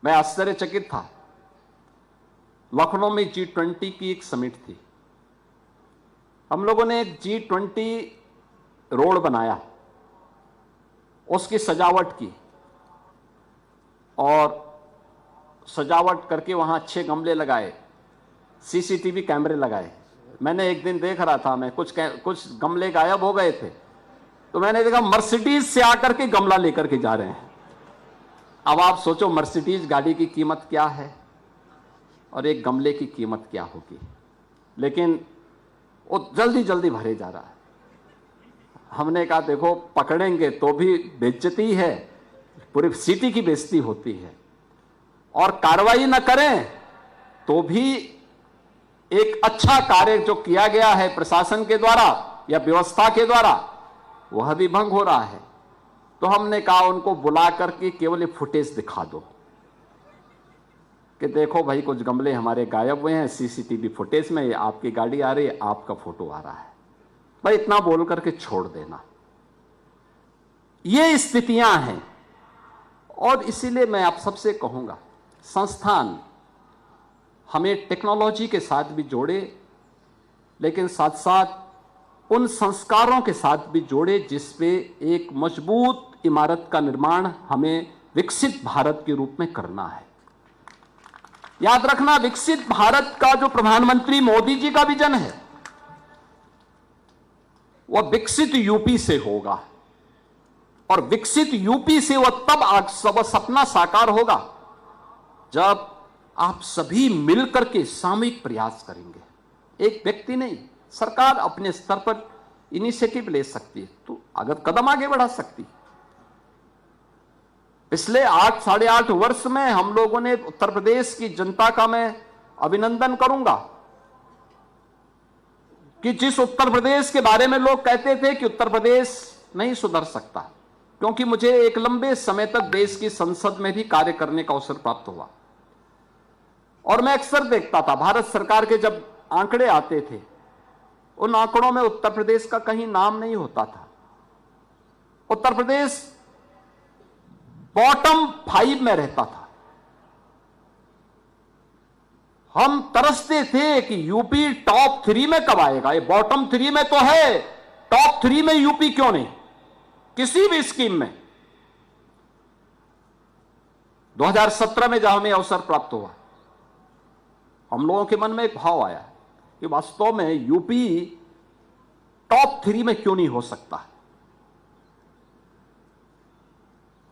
मैं आश्चर्यचकित था। लखनऊ में G20 की एक समिट थी। हम लोगों ने एक G20 रोड बनाया, उसकी सजावट की और सजावट करके वहां अच्छे गमले लगाए, सीसीटीवी कैमरे लगाए। मैंने एक दिन देख रहा था, मैं कुछ गमले गायब हो गए थे, तो मैंने देखा मर्सिडीज से आकर के गमला लेकर के जा रहे हैं। अब आप सोचो मर्सिडीज गाड़ी की कीमत क्या है और एक गमले की कीमत क्या होगी, लेकिन वो जल्दी जल्दी भरे जा रहा है। हमने कहा देखो पकड़ेंगे तो भी बेइज्जती है, पूरी सिटी की बेइज्जती होती है, और कार्रवाई न करें तो भी एक अच्छा कार्य जो किया गया है प्रशासन के द्वारा या व्यवस्था के द्वारा वह भी भंग हो रहा है। तो हमने कहा उनको बुला करके केवल एक फुटेज दिखा दो कि देखो भाई कुछ गमले हमारे गायब हुए हैं, सीसीटीवी फुटेज में आपकी गाड़ी आ रही है, आपका फोटो आ रहा है, भाई इतना बोल करके छोड़ देना। ये स्थितियां हैं और इसीलिए मैं आप सबसे कहूंगा संस्थान हमें टेक्नोलॉजी के साथ भी जोड़े, लेकिन साथ साथ उन संस्कारों के साथ भी जोड़े जिसपे एक मजबूत इमारत का निर्माण हमें विकसित भारत के रूप में करना है। याद रखना, विकसित भारत का जो प्रधानमंत्री मोदी जी का विजन है वह विकसित यूपी से होगा, और विकसित यूपी से वह तब सपना साकार होगा जब आप सभी मिलकर के सामूहिक प्रयास करेंगे। एक व्यक्ति नहीं, सरकार अपने स्तर पर इनिशिएटिव ले सकती है, तो अगर कदम आगे बढ़ा सकती है। पिछले 8-8.5 वर्ष में हम लोगों ने उत्तर प्रदेश की जनता का मैं अभिनंदन करूंगा कि जिस उत्तर प्रदेश के बारे में लोग कहते थे कि उत्तर प्रदेश नहीं सुधर सकता, क्योंकि मुझे एक लंबे समय तक देश की संसद में भी कार्य करने का अवसर प्राप्त हुआ और मैं अक्सर देखता था भारत सरकार के जब आंकड़े आते थे उन आंकड़ों में उत्तर प्रदेश का कहीं नाम नहीं होता था। उत्तर प्रदेश बॉटम 5 में रहता था। हम तरसते थे कि यूपी टॉप 3 में कब आएगा, ये बॉटम 3 में तो है, टॉप 3 में यूपी क्यों नहीं किसी भी स्कीम में। 2017 में जब हमें अवसर प्राप्त हुआ, हम लोगों के मन में एक भाव आया कि वास्तव में यूपी टॉप 3 में क्यों नहीं हो सकता।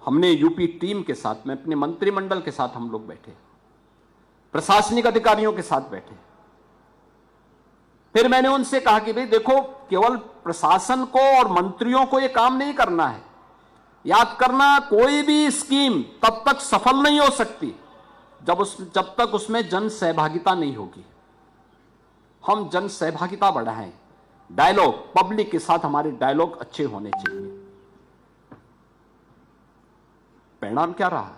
हमने यूपी टीम के साथ में अपने मंत्रिमंडल के साथ हम लोग बैठे, प्रशासनिक अधिकारियों के साथ बैठे, फिर मैंने उनसे कहा कि भाई देखो केवल प्रशासन को और मंत्रियों को यह काम नहीं करना है। याद करना, कोई भी स्कीम तब तक सफल नहीं हो सकती जब तक उसमें जन सहभागिता नहीं होगी। हम जन सहभागिता बढ़ाएं, डायलॉग पब्लिक के साथ हमारे डायलॉग अच्छे होने चाहिए। परिणाम क्या रहा?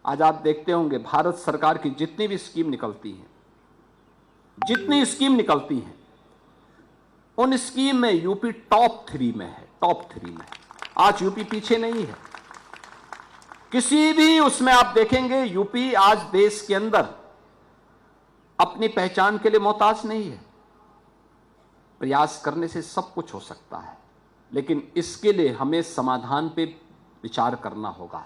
आज आप देखते होंगे भारत सरकार की जितनी भी स्कीम निकलती हैं, जितनी स्कीम निकलती हैं, उन स्कीम में यूपी टॉप 3 में है, टॉप 3 में। आज यूपी पीछे नहीं है किसी भी उसमें। आप देखेंगे यूपी आज देश के अंदर अपनी पहचान के लिए मोहताज नहीं है। प्रयास करने से सब कुछ हो सकता है, लेकिन इसके लिए हमें समाधान पे विचार करना होगा।